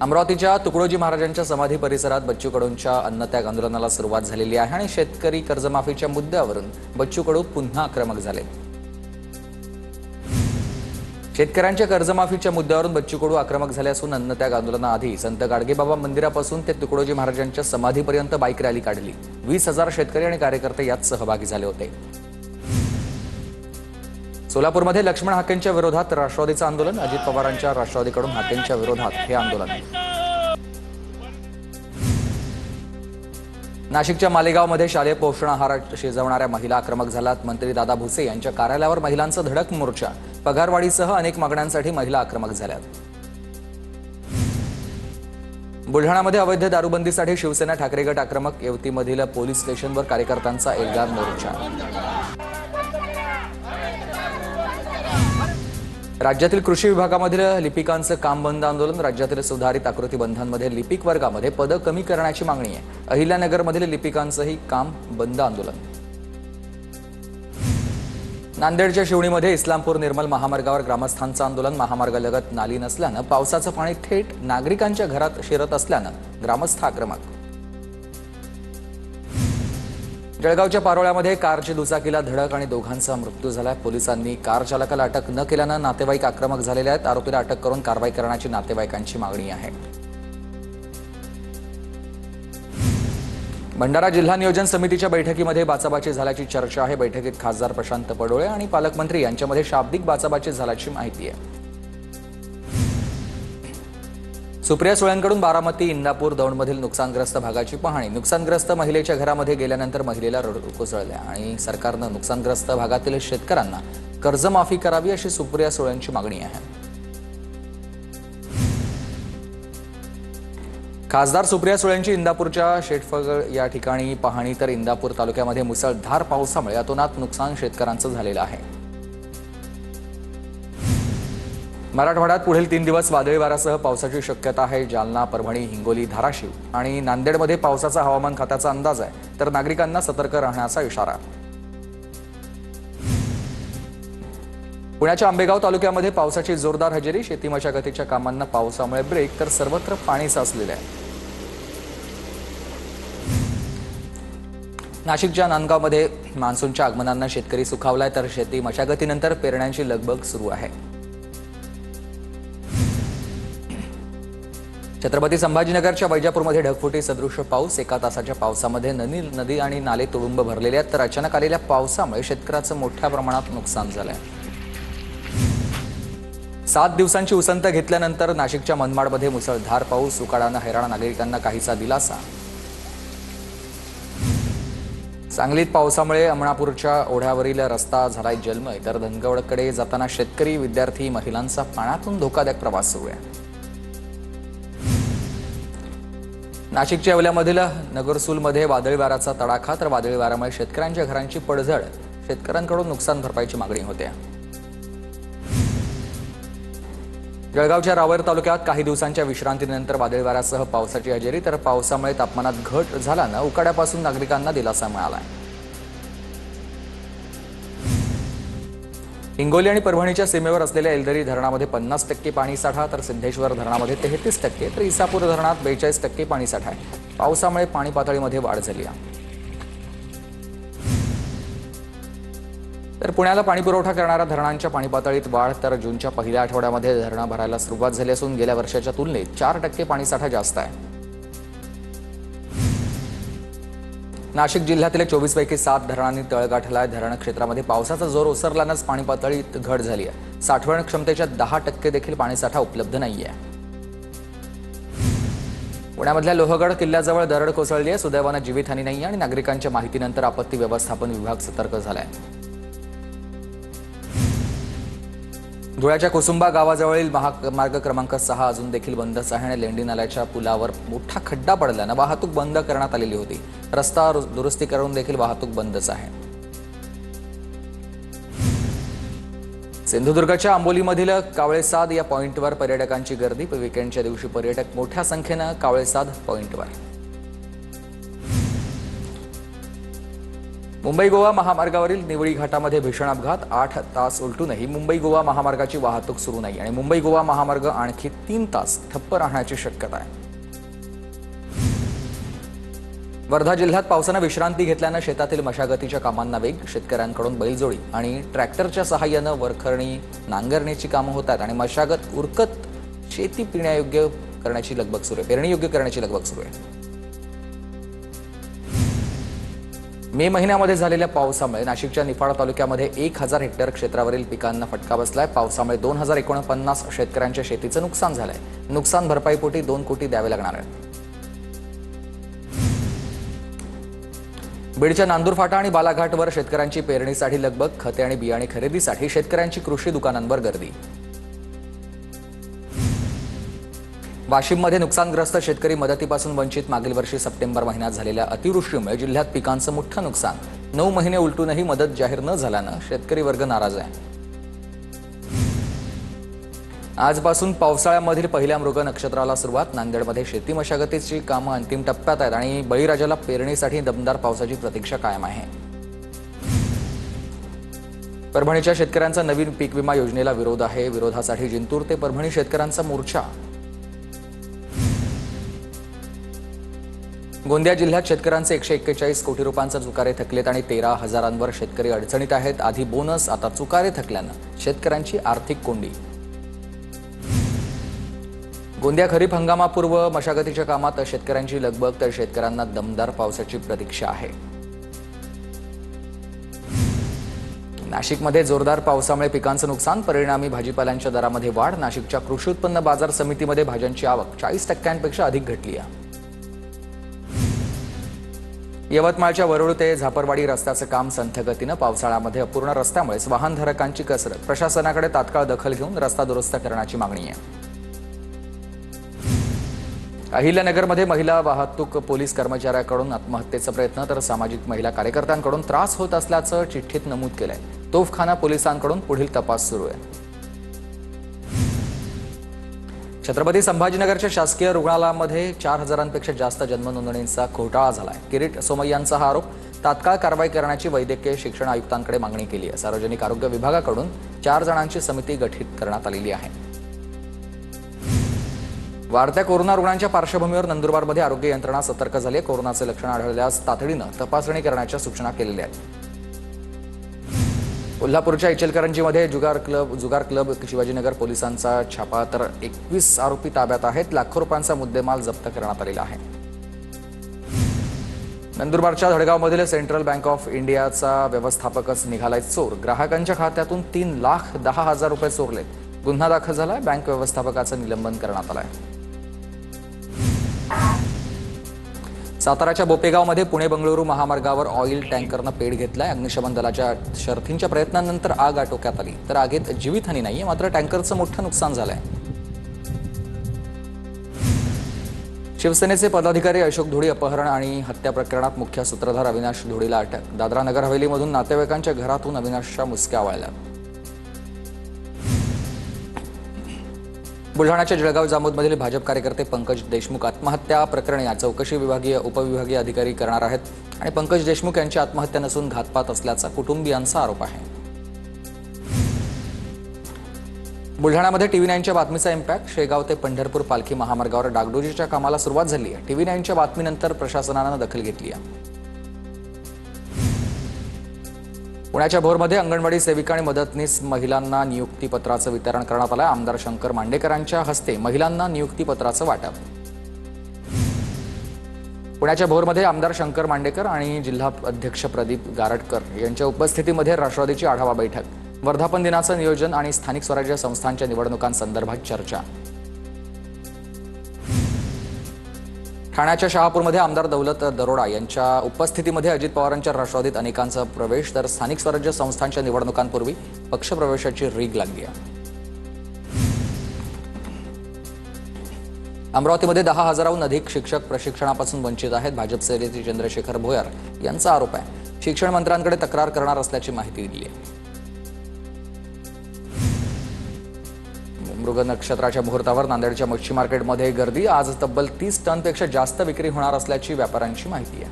अमरावतीच्या तुकडोजी महाराजांच्या समाधी परिसरात बच्चू कडूंच्या अन्नत्याग आंदोलनाला सुरुवात झालेली आहे आणि शेतकरी कर्जमाफीच्या मुद्द्यावरून बच्चू कडू पुन्हा आक्रमक झाले। शेतकऱ्यांच्या कर्जमाफीच्या मुद्द्यावरून बच्चू कडू आक्रमक झाले असून अन्नत्याग आंदोलनाआधी संत गाडगेबाबा मंदिरापासून ते तुकडोजी महाराजांच्या समाधीपर्यंत बाईक रॅली काढली। 20,000 शेतकरी आणि कार्यकर्ते यात सहभागी झाले होते। सोलापूरमध्ये लक्ष्मण हाकेंच्या विरोधात राष्ट्रवादीचं आंदोलन। अजित पवारांच्या राष्ट्रवादीकडून हाकेंच्या विरोधात हे आंदोलन। नाशिकच्या मालेगावमध्ये शालेय पोषण आहार शिजवणाऱ्या महिला आक्रमक झाल्यात। मंत्री दादा भुसे यांच्या कार्यालयावर महिलांचा धडक मोर्चा। पगारवाढीसह अनेक मागण्यांसाठी महिला आक्रमक झाल्यात। बुलढाणामध्ये अवैध दारूबंदीसाठी शिवसेना ठाकरे गट आक्रमक। येवतीमधील पोलीस स्टेशनवर कार्यकर्त्यांचा एल्गार मोर्चा। राज्यातील कृषी विभागामधील लिपिकांचं काम बंद आंदोलन। राज्यातील सुधारित आकृती बंधांमध्ये लिपिक वर्गामध्ये पदं कमी करण्याची मागणी आहे। अहिल्यानगरमधील लिपिकांचंही काम बंद आंदोलन। नांदेडच्या शिवणीमध्ये इस्लामपूर निर्मल महामार्गावर ग्रामस्थांचं आंदोलन। महामार्गालगत नाली नसल्यानं पावसाचं पाणी थेट नागरिकांच्या घरात शिरत असल्यानं ग्रामस्थ आक्रमक। जळगावच्या पारोळ्यामध्ये कारची दुचाकीला धडक आणि दोघांचा मृत्यू झाला। पोलिसांनी कार चालकाला अटक न केल्यानं नातेवाईक आक्रमक झालेले आहेत। आरोपीला अटक करून कारवाई करण्याची नातेवाईकांची मागणी आहे। भंडारा जिल्हा नियोजन समितीच्या बैठकीमध्ये बाचाबाची झाल्याची चर्चा आहे। बैठकीत खासदार प्रशांत पडोळे आणि पालकमंत्री यांच्यामध्ये शाब्दिक बाचाबाची झाल्याची माहिती आहे। सुप्रिया सुळेंकडून बारामती, इंदापूर, दौंडमधील नुकसानग्रस्त भागाची पाहणी। नुकसानग्रस्त महिलेच्या घरामध्ये गेल्यानंतर महिलेला रडू कोसळल्या आणि सरकारनं नुकसानग्रस्त भागातील शेतकऱ्यांना कर्जमाफी करावी अशी सुप्रिया सुळेंची मागणी आहे। खासदार सुप्रिया सुळेंची इंदापूरच्या शेटफळ या ठिकाणी पाहणी। तर इंदापूर तालुक्यामध्ये मुसळधार पावसामुळे अतोनात नुकसान शेतकऱ्यांचं झालेलं आहे। मराठवाड्यात पुढील 3 दिवस वादळी वाऱ्यासह पावसाची शक्यता आहे। जालना, परभणी, हिंगोली, धाराशिव आणि नांदेडमध्ये पावसाचा हवामान खात्याचा अंदाज आहे। तर नागरिकांना सतर्क राहण्याचा इशारा। पुण्याच्या आंबेगाव तालुक्यामध्ये पावसाची जोरदार हजेरी। शेती मशागतीच्या कामांना पावसामुळे ब्रेक, तर सर्वत्र पाणी साचलेले आहे। नाशिकच्या नांदगावमध्ये मान्सूनच्या आगमनानं शेतकरी सुखावलाय, तर शेती मशागतीनंतर पेरण्यांची लगबग सुरू आहे। छत्रपती संभाजीनगरच्या वैजापूरमध्ये ढगफुटी सदृश्य पाऊस। 1 तासाच्या पावसामध्ये नदी आणि नाले तुडुंब भरलेले आहेत। तर अचानक आलेल्या पावसामुळे शेतकऱ्याचं मोठ्या प्रमाणात नुकसान झालंय। 7 दिवसांची उसंत घेतल्यानंतर नाशिकच्या मनमाडमध्ये मुसळधार पाऊस। उकाड्यानं हैराण नागरिकांना काहीसा दिलासा। सांगलीत पावसामुळे अमणापूरच्या ओढ्यावरील रस्ता झालाय जलमय, तर धनगडकडे जाताना शेतकरी, विद्यार्थी, महिलांचा पाण्यातून धोकादायक प्रवास सुरू आहे। नाशिकच्या येवल्यामधील नगरसूलमध्ये वादळी वाऱ्याचा तडाखा, तर वादळी वाऱ्यामुळे शेतकऱ्यांच्या घरांची पडझड। शेतकऱ्यांकडून नुकसान भरपाईची मागणी होते। जळगावच्या रावेर तालुक्यात काही दिवसांच्या विश्रांतीनंतर वादळी वाऱ्यासह पावसाची हजेरी, तर पावसामुळे तापमानात घट झाल्यानं उकाड्यापासून नागरिकांना दिलासा मिळाला। हिंगोली आणि परभणीच्या सीमेवर असलेल्या एलदरी धरणामध्ये 50% पाणीसाठा, तर सिद्धेश्वर धरणामध्ये 33%, तर इसापूर धरणात 42% पाणीसाठा आहे। पावसामुळे पाणी पातळीमध्ये वाढ झाली आहे। तर पुण्याला पाणीपुरवठा करणाऱ्या धरणांच्या पाणी पातळीत वाढ, तर जूनच्या पहिल्या आठवड्यामध्ये धरणं भरायला सुरुवात झाली असून गेल्या वर्षाच्या तुलनेत 4% पाणीसाठा जास्त आहे। नाशिक जिल्ह्यातील 24 पैकी 7 धरणांनी तळ गाठलाय। धरण क्षेत्रामध्ये पावसाचा जोर ओसरल्यानंच पाणी पातळीत घट झाली आहे। साठवण क्षमतेच्या 10% देखील पाणीसाठा उपलब्ध नाहीये। पुण्यामधल्या लोहगड किल्ल्याजवळ दरड कोसळली आहे। सुदैवानं जीवितहानी नाही आणि नागरिकांच्या माहितीनंतर आपत्ती व्यवस्थापन विभाग सतर्क झालाय। धुळ्याच्या कुसुंबा गावाजवळील महामार्ग क्रमांक 6 अजून देखील बंदच आहे आणि लेंडी नाल्याच्या पुलावर मोठा खड्डा पडल्यानं वाहतूक बंद करण्यात आलेली होती। रस्ता दुरुस्ती करून देखील वाहतूक बंदच आहे। सिंधुदुर्गच्या आंबोलीमधील कावळेसाद या पॉइंटवर पर्यटकांची गर्दी। वीकेंडच्या दिवशी पर्यटक मोठ्या संख्येनं कावळेसाद पॉइंटवर। मुंबई गोवा महामार्गावरील निवळी घाटामध्ये भीषण अपघात, 8 तास उलटूनही मुंबई गोवा महामार्गाची वाहतूक सुरू नाही आणि मुंबई गोवा महामार्ग आणखी 3 तास ठप्प राहण्याची शक्यता आहे. वर्धा जिल्ह्यात पावसानं विश्रांती घेतल्यानं शेतातील मशागतीच्या कामांना वेग, शेतकऱ्यांकडून बैलजोडी आणि ट्रॅक्टरच्या सहाय्यानं वरखरणी नांगरणीची कामं होतात आणि मशागत उरकत शेती पेरण्यायोग्य करण्याची लगबग सुरू आहे. मे महिन्यामध्ये झालेल्या पावसामुळे नाशिकच्या निफाड तालुक्यामध्ये 1000 हेक्टर क्षेत्रावरील पिकांना फटका बसलाय. पावसामुळे 2049 शेतकऱ्यांच्या शेतीचं नुकसान झालंय. नुकसान भरपाईपोटी 2 कोटी द्यावे लागणार आहेत. बीडच्या नांदूर फाटा आणि बालाघाटवर शेतकऱ्यांची पेरणीसाठी लगबग, खते आणि बियाणे खरेदीसाठी शेतकऱ्यांची कृषी दुकानांवर गर्दी. वाशिममध्ये नुकसानग्रस्त शेतकरी मदतीपासून वंचित. मागील वर्षी सप्टेंबर महिन्यात झालेल्या अतिवृष्टीमुळे जिल्ह्यात पिकांचं मोठं नुकसान. 9 महिने उलटूनही मदत जाहीर न झाल्यानं शेतकरी वर्ग नाराज आहे. आजपासून पावसाळ्यामधील पहिल्या मृग नक्षत्राला सुरुवात. नांदेडमध्ये शेती मशागतीची कामं अंतिम टप्प्यात आहेत आणि बळीराजाला पेरणीसाठी दमदार पावसाची प्रतीक्षा कायम आहे. परभणीच्या शेतकऱ्यांचा नवीन पीक विमा योजनेला विरोध आहे. विरोधासाठी जिंतूर ते परभणी शेतकऱ्यांचा मोर्चा. गोंदिया जिल्ह्यात शेतकऱ्यांचे 141 कोटी रुपयांचे चुकारे थकलेत आणि 13,000 शेतकरी अडचणीत आहेत. आधी बोनस, आता चुकारे थकल्यानं शेतकऱ्यांची आर्थिक कोंडी. गोंदिया खरीप हंगामापूर्व मशागतीच्या कामात शेतकऱ्यांची लगबग, तर शेतकऱ्यांना दमदार पावसाची प्रतीक्षा आहे. नाशिकमध्ये जोरदार पावसामुळे पिकांचं नुकसान, परिणामी भाजीपाल्यांच्या दरामध्ये वाढ. नाशिकच्या कृषी उत्पन्न बाजार समितीमध्ये भाज्यांची आवक 40% अधिक घटली आहे. यवतमाळच्या वरुड ते झापरवाडी रस्त्याचं काम संथ गतीनं. पावसाळ्यामध्ये अपूर्ण रस्त्यामुळेच वाहनधारकांची कसरत. प्रशासनाकडे तात्काळ दखल घेऊन रस्ता दुरुस्त करण्याची मागणी आहे. अहिल्यानगरमध्ये महिला वाहतूक पोलीस कर्मचाऱ्याकडून आत्महत्येचा प्रयत्न, तर सामाजिक महिला कार्यकर्त्यांकडून त्रास होत असल्याचं चिठ्ठीत नमूद केलंय. तोफखाना पोलिसांकडून पुढील तपास सुरू आहे. छत्रपती संभाजीनगरच्या शासकीय रुग्णालयामध्ये 4000पेक्षा जास्त जन्मनोंदणींचा घोटाळा झालाय. किरीट सोमय्यांचा हा आरोप. तात्काळ कारवाई करण्याची वैद्यकीय शिक्षण आयुक्तांकडे मागणी केली आहे. सार्वजनिक आरोग्य विभागाकडून 4 जणांची समिती गठीत करण्यात आलेली आहे. वाढत्या कोरोना रुग्णांच्या पार्श्वभूमीवर नंदुरबारमध्ये आरोग्य यंत्रणा सतर्क झाली आहे. कोरोनाचे लक्षण आढळल्यास तातडीनं तपासणी करण्याच्या सूचना केलेल्या आहेत. कोल्हापूरच्या इचलकरंजीमध्ये जुगार क्लब शिवाजीनगर पोलिसांचा छापा, तर 21 आरोपी ताब्यात आहेत. लाखो रुपयांचा मुद्देमाल जप्त करण्यात आलेला आहे. नंदुरबारच्या धडगावमधील सेंट्रल बँक ऑफ इंडियाचा व्यवस्थापकच निघालाय चोर. ग्राहकांच्या खात्यातून 3,10,000 रुपये चोरलेत. गुन्हा दाखल झालाय. बँक व्यवस्थापकाचं निलंबन करण्यात आलंय. साताराच्या बोपेगावमध्ये पुणे बंगळुरू महामार्गावर ऑइल टँकरनं पेट घेतलाय. अग्निशमन दलाच्या शर्थींच्या प्रयत्नांनंतर आग आटोक्यात आली, तर आगीत जीवितहानी नाहीये, मात्र टँकरचं मोठं नुकसान झालंय. शिवसेनेचे पदाधिकारी अशोक धुडी अपहरण आणि हत्या प्रकरणात मुख्य सूत्रधार अविनाश धुडीला अटक. दादरा नगर हवेलीमधून नातेवाईकांच्या घरातून अविनाशच्या मुसक्या आवळल्या. बुलढाण्याच्या जळगाव जामोदमधील भाजप कार्यकर्ते पंकज देशमुख आत्महत्या प्रकरणी चौकशी उपविभागीय अधिकारी करणार आहेत आणि पंकज देशमुख यांची आत्महत्या नसून घातपात असल्याचा कुटुंबियांचा आरोप आहे. बुलढाण्यामध्ये TV9च्या बातमीचा इम्पॅक्ट. शेगाव ते पंढरपूर पालखी महामार्गावर डागडुजीच्या कामाला सुरुवात झाली आहे. TV9च्या बातमीनंतर प्रशासनानं दखल घेतली आहे. पुण्याच्या भोरमध्ये अंगणवाडी सेविका आणि मदतनीस महिलांना नियुक्तीपत्राचं वितरण करण्यात आलं. आमदार शंकर मांडेकरांच्या हस्ते महिलांना नियुक्तीपत्राचं वाटप. पुण्याच्या भोरमध्ये आमदार शंकर मांडेकर आणि जिल्हा अध्यक्ष प्रदीप गारटकर यांच्या उपस्थितीमध्ये राष्ट्रवादीची आढावा बैठक. वर्धापन दिनाचं नियोजन आणि स्थानिक स्वराज्य संस्थांच्या निवडणुकांसंदर्भात चर्चा. ठाण्याच्या शहापूरमध्ये आमदार दौलत दरोडा यांच्या उपस्थितीमध्ये अजित पवारांच्या राष्ट्रवादीत अनेकांचा प्रवेश, तर स्थानिक स्वराज्य संस्थांच्या निवडणुकांपूर्वी पक्षप्रवेशाची रीग लागली आहे. अमरावतीमध्ये 10,000हून अधिक शिक्षक प्रशिक्षणापासून वंचित आहेत. भाजपचे नेते चंद्रशेखर भोयर यांचा आरोप आहे. शिक्षण मंत्र्यांकडे तक्रार करणार असल्याची माहिती दिली आहे. मृग नक्षत्राच्या मुहूर्तावर नांदेडच्या मच्छी मार्केटमध्ये गर्दी. आज तब्बल 30 टनपेक्षा जास्त विक्री होणार असल्याची व्यापाऱ्यांची माहिती आहे.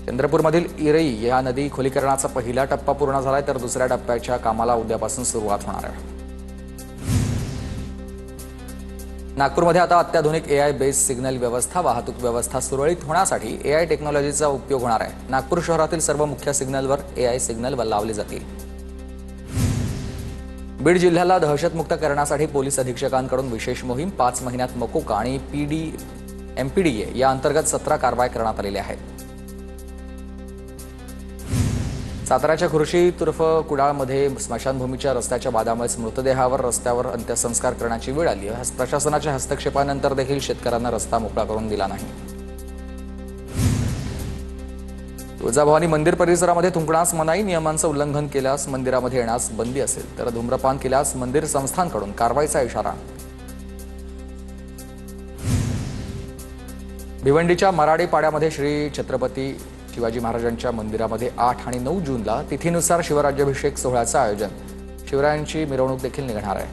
चंद्रपूरमधील इरई या नदी खोलीकरणाचा पहिला टप्पा पूर्ण झालाय, तर दुसऱ्या टप्प्याच्या कामाला उद्यापासून सुरुवात होणार आहे. नागपूरमध्ये आता अत्याधुनिक एआय बेस्ड सिग्नल व्यवस्था, वाहतूक व्यवस्था सुरळीत होण्यासाठी एआय टेक्नॉलॉजीचा उपयोग होणार आहे. नागपूर शहरातील सर्व मुख्य सिग्नलवर एआय सिग्नल लावले जातील. बीड जिल्ह्याला दहशतमुक्त करण्यासाठी पोलीस अधीक्षकांकडून विशेष मोहीम. 5 महिन्यात मकोका आणि एमपीडीए या अंतर्गत 17 कारवाई करण्यात आलेल्या आहेत. साताऱ्याच्या खुर्शी तुर्फ कुडाळमध्ये स्मशानभूमीच्या रस्त्याच्या वादामुळे मृतदेहावर रस्त्यावर अंत्यसंस्कार करण्याची वेळ आली. प्रशासनाच्या हस्तक्षेपानंतर देखील शेतकऱ्यांना रस्ता मोकळा करून दिला नाही. तुळजाभवानी मंदिर परिसरामध्ये थुंकण्यास मनाई. नियमांचं उल्लंघन केल्यास मंदिरामध्ये येण्यास बंदी असेल, तर धूम्रपान केल्यास मंदिर संस्थांकडून कारवाईचा इशारा. भिवंडीच्या मराडी पाड्यामध्ये श्री छत्रपती शिवाजी महाराजांच्या मंदिरामध्ये 8 आणि 9 जूनला तिथीनुसार शिवराज्याभिषेक सोहळ्याचं आयोजन. शिवरायांची मिरवणूक देखील निघणार आहे.